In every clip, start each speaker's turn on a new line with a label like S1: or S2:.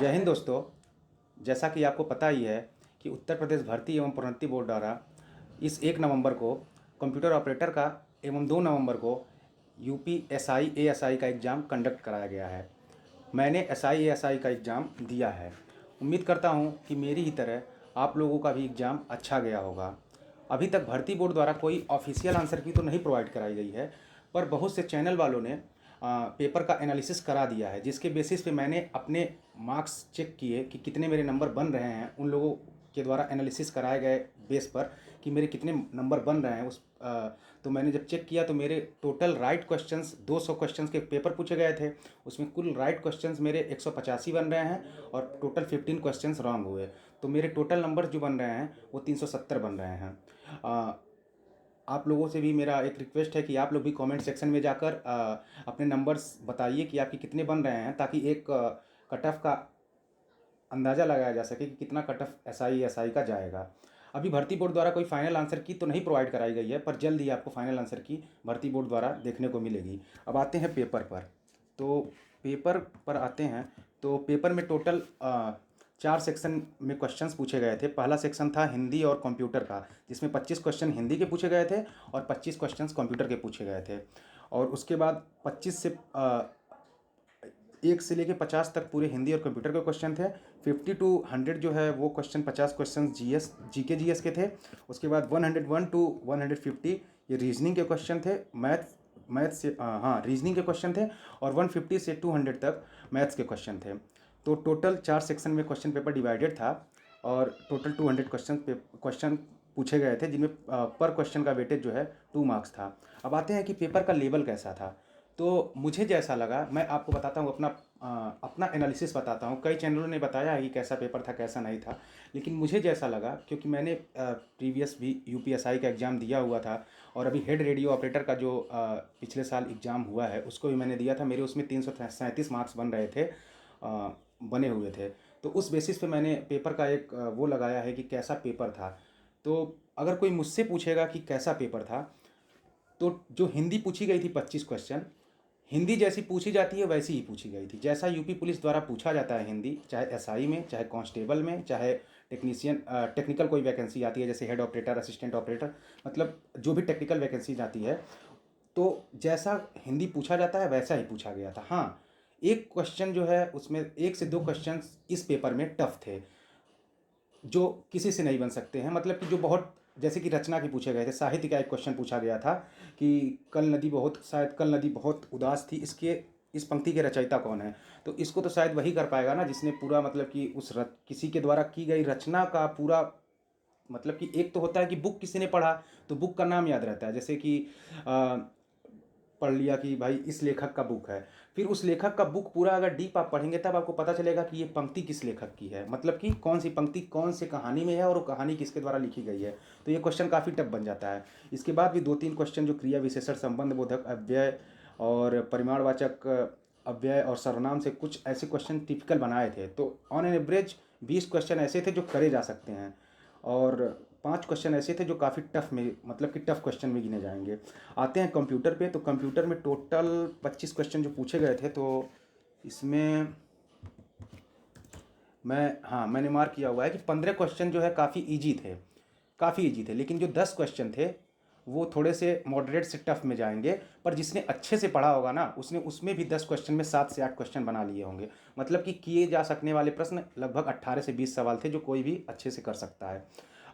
S1: जय हिंद दोस्तों। जैसा कि आपको पता ही है कि उत्तर प्रदेश भर्ती एवं प्रोन्नति बोर्ड द्वारा इस 1 नवंबर को कंप्यूटर ऑपरेटर का एवं 2 नवंबर को यूपी एसआई एएसआई का एग्ज़ाम कंडक्ट कराया गया है। मैंने एसआई एएसआई का एग्ज़ाम दिया है। उम्मीद करता हूं कि मेरी ही तरह आप लोगों का भी एग्ज़ाम अच्छा गया होगा। अभी तक भर्ती बोर्ड द्वारा कोई ऑफिशियल आंसर की तो नहीं प्रोवाइड कराई गई है, पर बहुत से चैनल वालों ने पेपर का एनालिसिस करा दिया है, जिसके बेसिस पे मैंने अपने मार्क्स चेक किए कि कितने मेरे नंबर बन रहे हैं उन लोगों के द्वारा एनालिसिस कराए गए बेस पर कि मेरे कितने नंबर बन रहे हैं तो मैंने जब चेक किया तो मेरे टोटल राइट क्वेश्चंस 200 क्वेश्चंस के पेपर पूछे गए थे। उसमें कुल राइट क्वेश्चंस मेरे 185 बन रहे हैं और टोटल 15 क्वेश्चंस रॉन्ग हुए। तो मेरे टोटल नंबर जो बन रहे हैं वो 370 बन रहे हैं। आप लोगों से भी मेरा एक रिक्वेस्ट है कि आप लोग भी कमेंट सेक्शन में जाकर अपने नंबर्स बताइए कि आपके कितने बन रहे हैं, ताकि एक कट ऑफ का अंदाज़ा लगाया जा सके कि कितना कट ऑफ एसआई का जाएगा। अभी भर्ती बोर्ड द्वारा कोई फाइनल आंसर की तो नहीं प्रोवाइड कराई गई है, पर जल्द ही आपको फाइनल आंसर की भर्ती बोर्ड द्वारा देखने को मिलेगी। अब आते हैं पेपर पर। तो पेपर पर आते हैं तो पेपर में टोटल 4 सेक्शन में क्वेश्चंस पूछे गए थे। पहला सेक्शन था हिंदी और कंप्यूटर का, जिसमें 25 क्वेश्चन हिंदी के पूछे गए थे और 25 क्वेश्चंस कंप्यूटर के पूछे गए थे। और उसके बाद 25 से 1 से लेके 50 तक पूरे हिंदी और कंप्यूटर के क्वेश्चन थे। 50 टू 100 जो है वो क्वेश्चन 50 क्वेश्चन जीएस के थे। उसके बाद 101 टू 150 ये रीजनिंग के क्वेश्चन थे। मैथ से रीजनिंग के क्वेश्चन थे। और 150 से 200 तक मैथ्स के क्वेश्चन थे। तो टोटल 4 सेक्शन में क्वेश्चन पेपर डिवाइडेड था और टोटल 200 क्वेश्चन पूछे गए थे, जिनमें पर क्वेश्चन का वेटेज जो है 2 मार्क्स था। अब आते हैं कि पेपर का लेवल कैसा था। तो मुझे जैसा लगा मैं आपको बताता हूँ, अपना एनालिसिस बताता हूँ। कई चैनलों ने बताया है कि कैसा पेपर था कैसा नहीं था, लेकिन मुझे जैसा लगा, क्योंकि मैंने प्रीवियस भी यूपीएसआई का एग्ज़ाम दिया हुआ था और अभी हेड रेडियो ऑपरेटर का जो पिछले साल एग्ज़ाम हुआ है उसको भी मैंने दिया था। मेरे उसमें 337 मार्क्स बन रहे थे, बने हुए थे। तो उस बेसिस पे मैंने पेपर का एक वो लगाया है कि कैसा पेपर था। तो अगर कोई मुझसे पूछेगा कि कैसा पेपर था, तो जो हिंदी पूछी गई थी 25 क्वेश्चन, हिंदी जैसी पूछी जाती है वैसी ही पूछी गई थी। जैसा यूपी पुलिस द्वारा पूछा जाता है हिंदी, चाहे एसआई में, चाहे कांस्टेबल में, चाहे टेक्निकल कोई वैकेंसी आती है जैसे हेड ऑपरेटर, असिस्टेंट ऑपरेटर, मतलब जो भी टेक्निकल वैकेंसी आती है, तो जैसा हिंदी पूछा जाता है वैसा ही पूछा गया था। हाँ, एक क्वेश्चन जो है उसमें 1 से 2 क्वेश्चन इस पेपर में टफ थे, जो किसी से नहीं बन सकते हैं। मतलब कि जो बहुत, जैसे कि रचना के पूछे गए थे। साहित्य का एक क्वेश्चन पूछा गया था कि कल नदी बहुत उदास थी, इसके इस पंक्ति के रचयिता कौन है। तो इसको तो शायद वही कर पाएगा ना जिसने पूरा, मतलब कि किसी के द्वारा की गई रचना का पूरा, मतलब कि एक तो होता है कि बुक किसी ने पढ़ा तो बुक का नाम याद रहता है, जैसे कि आ, पढ़ लिया कि भाई इस लेखक का बुक है। फिर उस लेखक का बुक पूरा अगर डीप आप पढ़ेंगे तब आपको पता चलेगा कि ये पंक्ति किस लेखक की है, मतलब कि कौन सी पंक्ति कौन सी कहानी में है और वो कहानी किसके द्वारा लिखी गई है। तो ये क्वेश्चन काफ़ी टफ बन जाता है। इसके बाद भी 2-3 क्वेश्चन जो क्रिया विशेषण, संबंध बोधक, अव्यय और परिमाणवाचक अव्यय और सर्वनाम से कुछ ऐसे क्वेश्चन टिपिकल बनाए थे। तो ऑन एन एवरेज 20 क्वेश्चन ऐसे थे जो करे जा सकते हैं और 5 क्वेश्चन ऐसे थे जो काफ़ी टफ में, मतलब कि टफ क्वेश्चन में गिने जाएंगे। आते हैं कंप्यूटर पे। तो कंप्यूटर में टोटल 25 क्वेश्चन जो पूछे गए थे, तो इसमें मैंने मार्क किया हुआ है कि 15 क्वेश्चन जो है काफ़ी ईजी थे, लेकिन जो 10 क्वेश्चन थे वो थोड़े से मॉडरेट से टफ में जाएंगे। पर जिसने अच्छे से पढ़ा होगा ना, उसने उसमें भी 10 क्वेश्चन में 7 से 8 क्वेश्चन बना लिए होंगे। मतलब कि किए जा सकने वाले प्रश्न लगभग 18 से 20 सवाल थे जो कोई भी अच्छे से कर सकता है।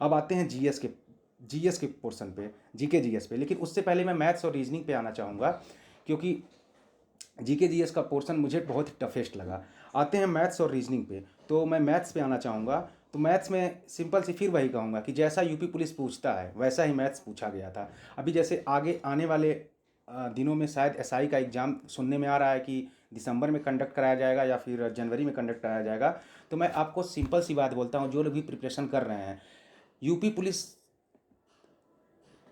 S1: अब आते हैं जीएस के पोर्शन पे, जीके जीएस पे। लेकिन उससे पहले मैं मैथ्स और रीजनिंग पे आना चाहूँगा, क्योंकि जीके जीएस का पोर्शन मुझे बहुत ही टफेस्ट लगा। आते हैं मैथ्स और रीजनिंग पे। तो मैं मैथ्स पे आना चाहूँगा। तो मैथ्स में सिंपल सी फिर वही कहूँगा कि जैसा यूपी पुलिस पूछता है वैसा ही मैथ्स पूछा गया था। अभी जैसे आगे आने वाले दिनों में शायद एसआई का एग्ज़ाम सुनने में आ रहा है कि दिसंबर में कंडक्ट कराया जाएगा या फिर जनवरी में कंडक्ट कराया जाएगा। तो मैं आपको सिंपल सी बात बोलता हूँ, जो लोग भी प्रिपरेशन कर रहे हैं, यूपी पुलिस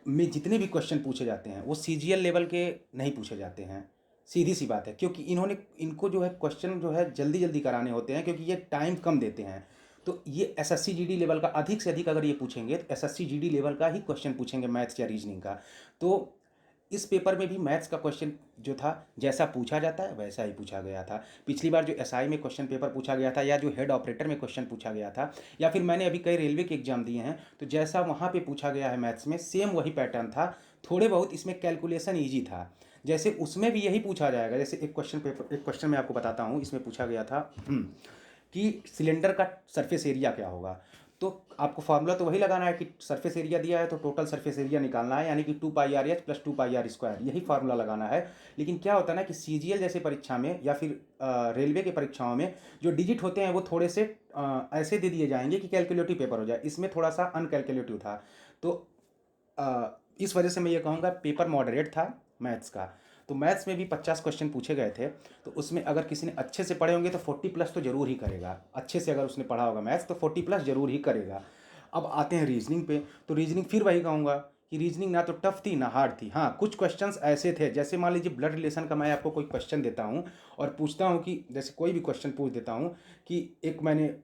S1: में जितने भी क्वेश्चन पूछे जाते हैं वो सीजीएल लेवल के नहीं पूछे जाते हैं। सीधी सी बात है, क्योंकि इनको जो है क्वेश्चन जो है जल्दी जल्दी कराने होते हैं, क्योंकि ये टाइम कम देते हैं। तो ये एसएससी जीडी लेवल का अधिक से अधिक अगर ये पूछेंगे तो एसएससी जीडी लेवल का ही क्वेश्चन पूछेंगे मैथ्स या रीजनिंग का। तो इस पेपर में भी मैथ्स का क्वेश्चन जो था जैसा पूछा जाता है वैसा ही पूछा गया था। पिछली बार जो एसआई में क्वेश्चन पेपर पूछा गया था या जो हेड ऑपरेटर में क्वेश्चन पूछा गया था, या फिर मैंने अभी कई रेलवे के एग्जाम दिए हैं, तो जैसा वहाँ पे पूछा गया है मैथ्स में सेम वही पैटर्न था। थोड़े बहुत इसमें कैलकुलेशन ईजी था, जैसे उसमें भी यही पूछा जाएगा। जैसे एक क्वेश्चन मैं आपको बताता हूँ, इसमें पूछा गया था कि सिलेंडर का सरफेस एरिया क्या होगा। तो आपको फार्मूला तो वही लगाना है कि सरफेस एरिया दिया है तो टोटल सरफेस एरिया निकालना है, यानी कि 2πr/h प्लस 2πr², यही फार्मूला लगाना है। लेकिन क्या होता है ना कि सीजीएल जैसे परीक्षा में या फिर रेलवे की परीक्षाओं में जो डिजिट होते हैं वो थोड़े से ऐसे दे दिए जाएंगे कि कैलकुलेटिव पेपर हो जाए। इसमें थोड़ा सा अनकैलकुलेटिव था, तो इस वजह से मैं ये कहूँगा पेपर मॉडरेट था मैथ्स का। तो मैथ्स में भी 50 क्वेश्चन पूछे गए थे, तो उसमें अगर किसी ने अच्छे से पढ़े होंगे तो 40+ तो जरूर ही करेगा। अच्छे से अगर उसने पढ़ा होगा मैथ्स तो 40+ जरूर ही करेगा। अब आते हैं रीजनिंग पे, तो रीजनिंग फिर वही कहूँगा कि रीजनिंग ना तो टफ थी ना हार्ड थी। हाँ, कुछ क्वेश्चंस ऐसे थे, जैसे मान लीजिए ब्लड रिलेशन का मैं आपको कोई क्वेश्चन देता हूँ और पूछता हूँ कि जैसे कोई भी क्वेश्चन पूछ देता हूँ कि एक मैंने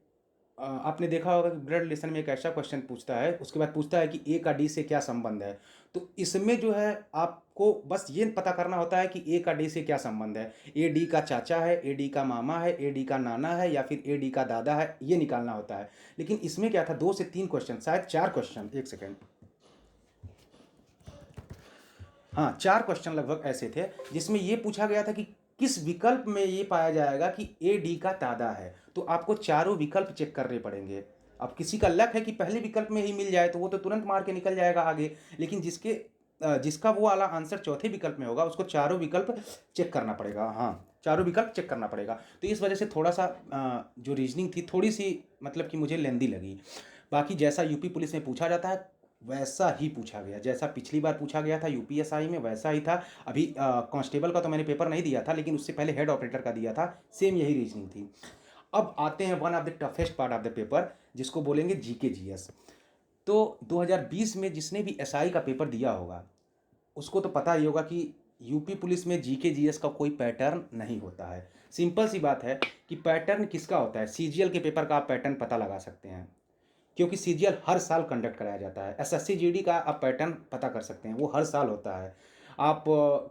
S1: आपने देखा होगा कि ब्लड रिलेशन में एक ऐसा क्वेश्चन पूछता है, उसके बाद पूछता है कि ए का डी से क्या संबंध है। तो इसमें जो है आपको बस ये पता करना होता है कि ए का डी से क्या संबंध है। ए डी का चाचा है, ए डी का मामा है, ए डी का नाना है, या फिर ए डी का दादा है, ये निकालना होता है। लेकिन इसमें क्या था, 2 से 3 क्वेश्चन, शायद 4 क्वेश्चन, एक सेकेंड, हाँ 4 क्वेश्चन लगभग ऐसे थे जिसमें ये पूछा गया था कि किस विकल्प में ये पाया जाएगा कि ए डी का दादा है। तो आपको चारों विकल्प चेक करने पड़ेंगे। अब किसी का लक है कि पहले विकल्प में ही मिल जाए तो वो तो तुरंत मार के निकल जाएगा आगे, लेकिन जिसका वो वाला आंसर चौथे विकल्प में होगा उसको चारों विकल्प चेक करना पड़ेगा। हाँ, चारों विकल्प चेक करना पड़ेगा। तो इस वजह से थोड़ा सा जो रीजनिंग थी थोड़ी सी मतलब कि मुझे लेंदी लगी। बाकी जैसा यूपी पुलिस में पूछा जाता है वैसा ही पूछा गया, जैसा पिछली बार पूछा गया था यूपीएसआई में वैसा ही था। अभी कांस्टेबल का तो मैंने पेपर नहीं दिया था, लेकिन उससे पहले हेड ऑपरेटर का दिया था, सेम यही रीजनिंग थी। अब आते हैं one of the toughest part of the paper, जिसको बोलेंगे जीके जीएस। तो 2020 में जिसने भी एसआई का पेपर दिया होगा उसको तो पता ही होगा कि यूपी पुलिस में जीके जीएस का कोई पैटर्न नहीं होता है। सिंपल सी बात है कि पैटर्न किसका होता है, सीजीएल के पेपर का आप पैटर्न पता लगा सकते हैं, क्योंकि सीजीएल हर साल कंडक्ट कराया जाता है। एसएससी जीडी का आप पैटर्न पता कर सकते हैं, वो हर साल होता है। आप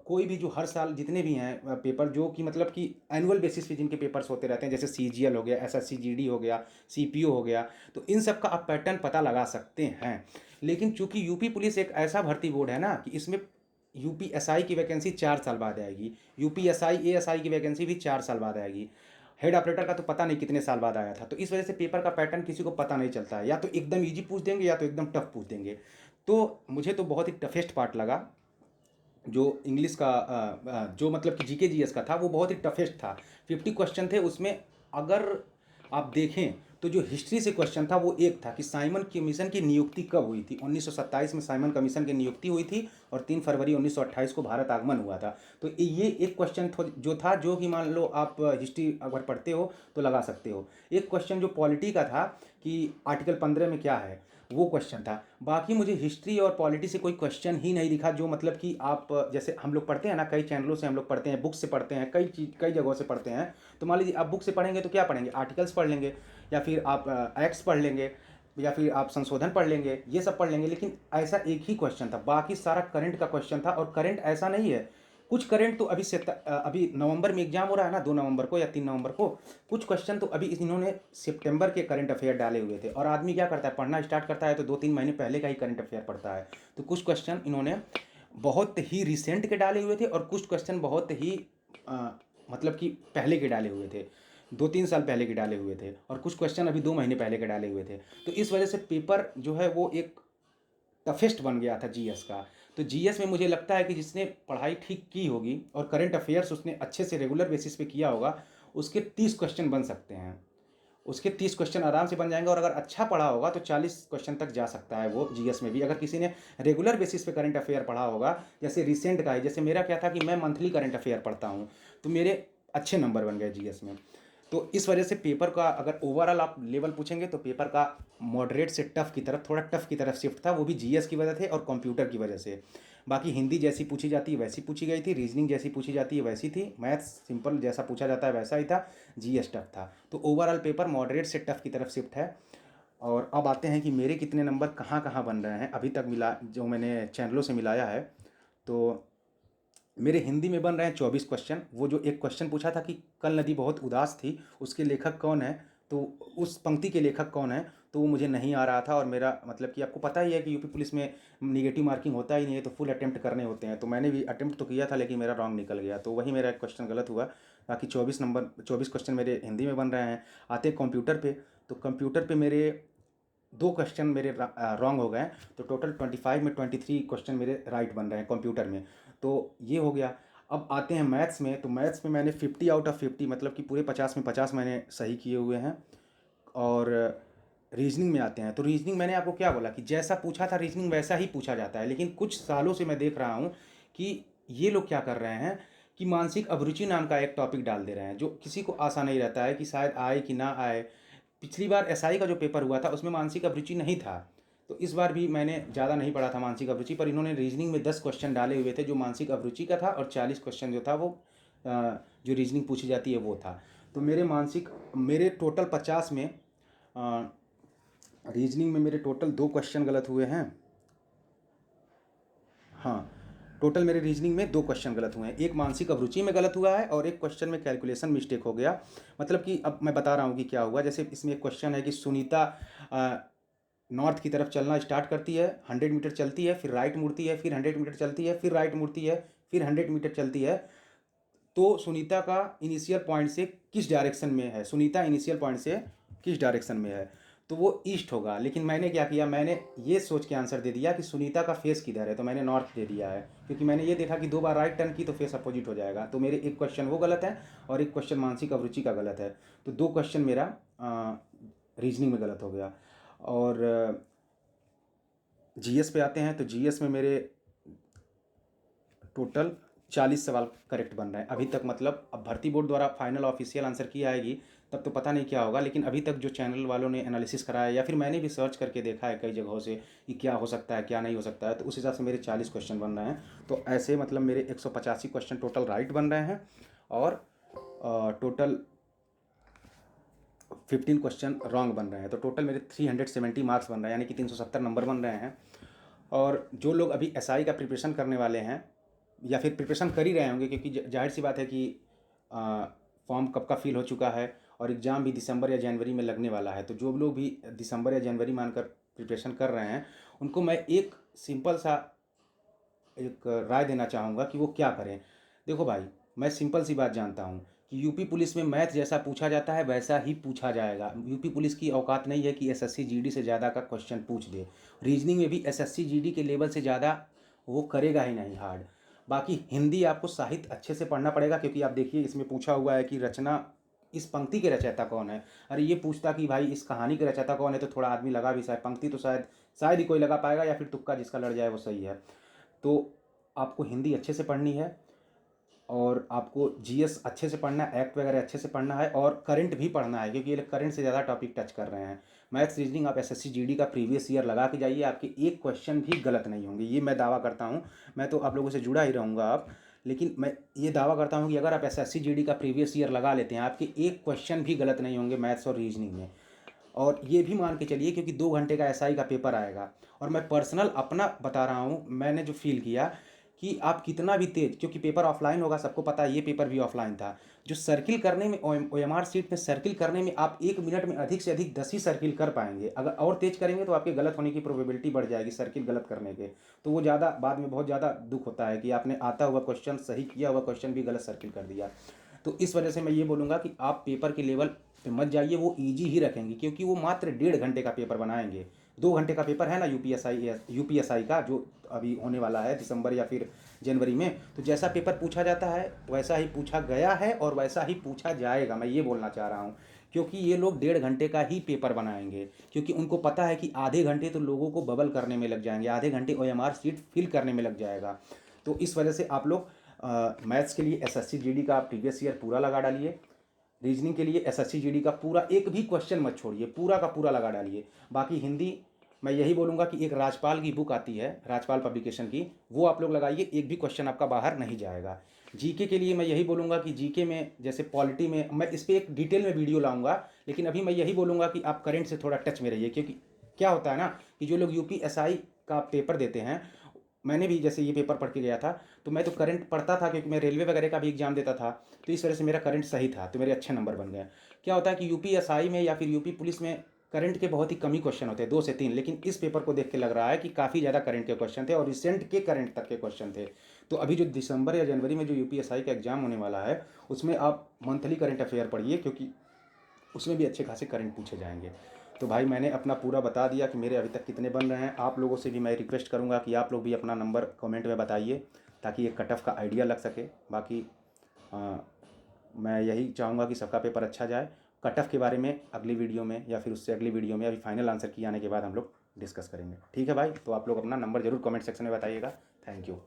S1: कोई भी जो हर साल जितने भी हैं पेपर जो कि मतलब कि एनुअल बेसिस पे जिनके पेपर्स होते रहते हैं, जैसे सीजीएल हो गया, एसएससी जीडी हो गया, सीपीओ हो गया, तो इन सब का आप पैटर्न पता लगा सकते हैं। लेकिन चूंकि यूपी पुलिस एक ऐसा भर्ती बोर्ड है ना कि इसमें यूपी एसआई की वैकेंसी 4 साल बाद आएगी, यूपी एसआई एएसआई की वैकेंसी भी 4 साल बाद आएगी, हेड ऑपरेटर का तो पता नहीं कितने साल बाद आया था। तो इस वजह से पेपर का पैटर्न किसी को पता नहीं चलता है, या तो एकदम इजी पूछ देंगे या तो एकदम टफ पूछ देंगे। तो मुझे तो बहुत ही टफेस्ट पार्ट लगा जो इंग्लिश का जो मतलब कि जीके जीएस का था, वो बहुत ही टफेस्ट था। 50 क्वेश्चन थे उसमें। अगर आप देखें तो जो हिस्ट्री से क्वेश्चन था वो एक था कि साइमन कमीशन की नियुक्ति कब हुई थी। 1927 में साइमन कमीशन की नियुक्ति हुई थी और 3 फरवरी 1928 को भारत आगमन हुआ था। तो ये एक क्वेश्चन जो कि मान लो आप हिस्ट्री अगर पढ़ते हो तो लगा सकते हो। एक क्वेश्चन जो पॉलिटी का था कि आर्टिकल 15 में क्या है, वो क्वेश्चन था। बाकी मुझे हिस्ट्री और पॉलिटी से कोई क्वेश्चन ही नहीं दिखा, जो मतलब कि आप जैसे हम लोग पढ़ते हैं ना, कई चैनलों से हम लोग पढ़ते हैं, बुक से पढ़ते हैं, कई जगहों से पढ़ते हैं। तो मान लीजिए आप बुक से पढ़ेंगे तो क्या पढ़ेंगे, आर्टिकल्स पढ़ लेंगे, या फिर आप एक्ट्स पढ़ लेंगे, या फिर आप संशोधन पढ़ लेंगे, ये सब पढ़ लेंगे। लेकिन ऐसा एक ही क्वेश्चन था, बाकी सारा करंट का क्वेश्चन था। और करंट ऐसा नहीं है, कुछ करंट तो अभी नवंबर में एग्जाम हो रहा है ना, 2 नवंबर को या 3 नवंबर को। कुछ क्वेश्चन तो अभी इन्होंने सितंबर के करंट अफेयर डाले हुए थे। और आदमी क्या करता है, पढ़ना स्टार्ट करता है तो 2-3 महीने पहले का ही करंट अफेयर पढ़ता है। तो कुछ क्वेश्चन इन्होंने बहुत ही रिसेंट के डाले हुए थे और कुछ क्वेश्चन बहुत ही मतलब कि पहले के डाले हुए थे, 2-3 साल पहले के डाले हुए थे, और कुछ क्वेश्चन अभी 2 महीने पहले के डाले हुए थे। तो इस वजह से पेपर जो है वो एक टफेस्ट बन गया था जीएस का। तो जीएस में मुझे लगता है कि जिसने पढ़ाई ठीक की होगी और करंट अफेयर्स उसने अच्छे से रेगुलर बेसिस पे किया होगा, उसके 30 क्वेश्चन बन सकते हैं, उसके 30 क्वेश्चन आराम से बन जाएंगे। और अगर अच्छा पढ़ा होगा तो 40 क्वेश्चन तक जा सकता है वो जीएस में भी, अगर किसी ने रेगुलर बेसिस पे करंट अफेयर पढ़ा होगा। जैसे रिसेंट का है, जैसे मेरा क्या था कि मैं मंथली करंट अफेयर पढ़ता हूँ, तो मेरे अच्छे नंबर बन गए जीएस में। तो इस वजह से पेपर का अगर ओवरऑल आप लेवल पूछेंगे तो पेपर का मॉडरेट से टफ की तरफ, थोड़ा टफ की तरफ शिफ्ट था, वो भी जीएस की वजह से और कंप्यूटर की वजह से। बाकी हिंदी जैसी पूछी जाती है वैसी पूछी गई थी, रीजनिंग जैसी पूछी जाती है वैसी थी, मैथ्स सिंपल जैसा पूछा जाता है वैसा ही था, जीएस टफ था। तो ओवरऑल पेपर मॉडरेट से टफ की तरफ शिफ्ट है। और अब आते हैं कि मेरे कितने नंबर कहाँ कहाँ बन रहे हैं अभी तक मिला, जो मैंने चैनलों से मिलाया है। तो मेरे हिंदी में बन रहे हैं 24 क्वेश्चन। वो जो एक क्वेश्चन पूछा था कि कल नदी बहुत उदास थी, उसके लेखक कौन है, तो उस पंक्ति के लेखक कौन है, तो वो मुझे नहीं आ रहा था। और मेरा मतलब कि आपको पता ही है कि यूपी पुलिस में निगेटिव मार्किंग होता ही नहीं है, तो फुल अटेम्प्ट करने होते हैं। तो मैंने भी अटेम्प्ट तो किया था, लेकिन मेरा रॉन्ग निकल गया, तो वही मेरा एक क्वेश्चन गलत हुआ। बाकी 24 क्वेश्चन मेरे हिंदी में बन रहे हैं। आते कंप्यूटर पे, तो कंप्यूटर पे मेरे 2 क्वेश्चन मेरे रॉन्ग हो गए, तो टोटल 25 में 23 क्वेश्चन मेरे राइट बन रहे हैं कंप्यूटर में। तो ये हो गया। अब आते हैं मैथ्स में, तो मैथ्स में मैंने 50 आउट ऑफ 50, मतलब कि पूरे 50 में 50 मैंने सही किए हुए हैं। और रीजनिंग में आते हैं, तो रीजनिंग मैंने आपको क्या बोला कि जैसा पूछा था रीजनिंग वैसा ही पूछा जाता है। लेकिन कुछ सालों से मैं देख रहा हूँ कि ये लोग क्या कर रहे हैं कि मानसिक अभिरुचि नाम का एक टॉपिक डाल दे रहे हैं, जो किसी को आशा नहीं रहता है कि शायद आए कि ना आए। पिछली बार एसआई का जो पेपर हुआ था उसमें मानसिक अभिरुचि नहीं था, तो इस बार भी मैंने ज़्यादा नहीं पढ़ा था मानसिक अभिरुचि पर। इन्होंने रीजनिंग में 10 क्वेश्चन डाले हुए थे जो मानसिक अभिरुचि का था, और 40 क्वेश्चन जो था वो जो रीजनिंग पूछी जाती है वो था। तो मेरे टोटल 50 में रीजनिंग में मेरे टोटल 2 क्वेश्चन गलत हुए हैं। हाँ, टोटल मेरे रीजनिंग में 2 क्वेश्चन गलत हुए हैं। एक मानसिक अभिरुचि में गलत हुआ है और एक क्वेश्चन में कैलकुलेशन मिस्टेक हो गया। मतलब कि अब मैं बता रहा हूँ कि क्या हुआ। जैसे इसमें एक क्वेश्चन है कि सुनीता नॉर्थ की तरफ चलना स्टार्ट करती है, 100 मीटर चलती है, फिर राइट मुड़ती है, फिर 100 मीटर चलती है, फिर राइट मुड़ती है, फिर 100 मीटर चलती है। तो सुनीता का इनिशियल पॉइंट से किस डायरेक्शन में है, सुनीता इनिशियल पॉइंट से किस डायरेक्शन में है, तो वो ईस्ट होगा। लेकिन मैंने क्या किया, मैंने ये सोच के आंसर दे दिया कि सुनीता का फेस किधर है, तो मैंने नॉर्थ दे दिया है, क्योंकि मैंने ये देखा कि 2 बार राइट टर्न की तो फेस अपोजिट हो जाएगा। तो मेरे एक क्वेश्चन वो गलत है और एक क्वेश्चन मानसिक अभिरुचि का गलत है, तो 2 क्वेश्चन मेरा रीजनिंग में गलत हो गया। और जीएस पे आते हैं, तो जीएस में मेरे टोटल 40 सवाल करेक्ट बन रहे हैं अभी तक। मतलब अब भर्ती बोर्ड द्वारा फाइनल ऑफिशियल आंसर की आएगी तब तो पता नहीं क्या होगा, लेकिन अभी तक जो चैनल वालों ने एनालिसिस कराया या फिर मैंने भी सर्च करके देखा है कई जगहों से कि क्या हो सकता है क्या नहीं हो सकता है, तो उस हिसाब से मेरे 40 क्वेश्चन बन रहे हैं। तो ऐसे मतलब मेरे 185 क्वेश्चन टोटल राइट बन रहे हैं और टोटल 15 क्वेश्चन रॉन्ग बन रहे हैं। तो टोटल मेरे 370 मार्क्स बन रहे हैं, यानी कि 370 नंबर बन रहे हैं। और जो लोग अभी एसआई का प्रिपरेशन करने वाले हैं या फिर प्रिपरेशन कर ही रहे होंगे, क्योंकि जाहिर सी बात है कि फॉर्म कब का फिल हो चुका है और एग्ज़ाम भी दिसंबर या जनवरी में लगने वाला है। तो जो लोग भी दिसंबर या जनवरी मानकर प्रिपरेशन कर रहे हैं उनको मैं एक सिंपल सा एक राय देना चाहूँगा कि वो क्या करें। देखो भाई, मैं सिंपल सी बात जानता हूँ कि यूपी पुलिस में मैथ जैसा पूछा जाता है वैसा ही पूछा जाएगा। यूपी पुलिस की औकात नहीं है कि एसएससी जीडी से ज़्यादा का क्वेश्चन पूछ दे। रीजनिंग में भी एसएससी जीडी के लेवल से ज़्यादा वो करेगा ही नहीं हार्ड। बाकी हिंदी आपको साहित्य अच्छे से पढ़ना पड़ेगा, क्योंकि आप देखिए इसमें पूछा हुआ है कि रचना, इस पंक्ति के रचयिता कौन है। अरे ये पूछता कि भाई इस कहानी के रचयिता कौन है तो थोड़ा आदमी लगा भी, शायद पंक्ति तो शायद ही कोई लगा पाएगा, या फिर तुक्का जिसका लड़ जाए वो सही है। तो आपको हिंदी अच्छे से पढ़नी है और आपको जीएस अच्छे से पढ़ना है, एक्ट वगैरह अच्छे से पढ़ना है और करंट भी पढ़ना है, क्योंकि ये करंट से ज़्यादा टॉपिक टच कर रहे हैं। मैथ्स रीजनिंग आप एसएससी जीडी का प्रीवियस ईयर लगा के जाइए, आपके एक क्वेश्चन भी गलत नहीं होंगे, ये मैं दावा करता हूँ। मैं तो आप लोगों से जुड़ा ही रहूँगा अब, लेकिन मैं ये दावा करता हूँ कि अगर आप एसएससी जीडी का प्रीवियस ईयर लगा लेते हैं आपके एक क्वेश्चन भी गलत नहीं होंगे मैथ्स और रीजनिंग में। और ये भी मान के चलिए क्योंकि 2 घंटे का एसआई का पेपर आएगा, और मैं पर्सनल अपना बता रहा हूँ, मैंने जो फील किया कि आप कितना भी तेज, क्योंकि पेपर ऑफलाइन होगा, सबको पता है ये पेपर भी ऑफलाइन था, जो सर्किल करने में ओएमआर सीट में सर्किल करने में आप 1 मिनट में अधिक से अधिक 10 ही सर्किल कर पाएंगे। अगर और तेज करेंगे तो आपके गलत होने की प्रोबेबिलिटी बढ़ जाएगी सर्किल गलत करने के। तो वो ज़्यादा बाद में बहुत ज़्यादा दुख होता है कि आपने आता हुआ क्वेश्चन, सही किया हुआ क्वेश्चन भी गलत सर्किल कर दिया। तो इस वजह से मैं ये बोलूँगा कि आप पेपर के लेवल पे मत जाइए, वो ईजी ही रखेंगे, क्योंकि वो मात्र 1.5 घंटे का पेपर बनाएंगे। 2 घंटे का पेपर है ना यूपीएसआई का जो अभी होने वाला है दिसंबर या फिर जनवरी में। तो जैसा पेपर पूछा जाता है वैसा ही पूछा गया है और वैसा ही पूछा जाएगा, मैं ये बोलना चाह रहा हूँ। क्योंकि ये लोग 1.5 घंटे का ही पेपर बनाएंगे, क्योंकि उनको पता है कि आधे घंटे तो लोगों को बबल करने में लग जाएंगे, आधे घंटे ओएमआर सीट फिल करने में लग जाएगा। तो इस वजह से आप लोग मैथ्स के लिए एसएससी जीडी का प्रीवियस ईयर पूरा लगा डालिए, रीजनिंग के लिए एसएससी जीडी का पूरा एक भी क्वेश्चन मत छोड़िए, पूरा का पूरा लगा डालिए। बाकी हिंदी मैं यही बोलूँगा कि एक राजपाल की बुक आती है, राजपाल पब्लिकेशन की, वो आप लोग लगाइए, एक भी क्वेश्चन आपका बाहर नहीं जाएगा। जीके के लिए मैं यही बोलूँगा कि जीके में जैसे पॉलिटी में मैं इस पर एक डिटेल में वीडियो लाऊंगा, लेकिन अभी मैं यही बोलूँगा कि आप करंट से थोड़ा टच में रहिए। क्योंकि क्या होता है ना कि जो लोग यूपीएसआई का पेपर देते हैं, मैंने भी जैसे ये पेपर पढ़ के गया था, तो मैं तो करंट पढ़ता था क्योंकि मैं रेलवे वगैरह का भी एग्जाम देता था, तो इस वजह से मेरा करंट सही था, तो मेरे अच्छे नंबर बन गए। क्या होता है कि यूपीएसआई में या फिर यूपी पुलिस में करंट के बहुत ही कम ही क्वेश्चन होते हैं, 2 से 3, लेकिन इस पेपर को देख के लग रहा है कि काफ़ी ज़्यादा करंट के क्वेश्चन थे और रिसेंट के करंट तक के क्वेश्चन थे। तो अभी जो दिसंबर या जनवरी में जो यूपीएसआई का एग्जाम होने वाला है, उसमें आप मंथली करंट अफेयर पढ़िए, क्योंकि उसमें भी अच्छे खासे करंट पूछे जाएंगे। तो भाई मैंने अपना पूरा बता दिया कि मेरे अभी तक कितने बन रहे हैं। आप लोगों से भी मैं रिक्वेस्ट करूंगा कि आप लोग भी अपना नंबर कमेंट में बताइए, ताकि एक कट ऑफ का आइडिया लग सके। बाकी मैं यही चाहूँगा कि सबका पेपर अच्छा जाए। कट ऑफ के बारे में अगली वीडियो में या फिर उससे अगली वीडियो में, अभी फाइनल आंसर की आने के बाद हम लोग डिस्कस करेंगे। ठीक है भाई, तो आप लोग अपना नंबर ज़रूर कमेंट सेक्शन में बताइएगा। Thank you.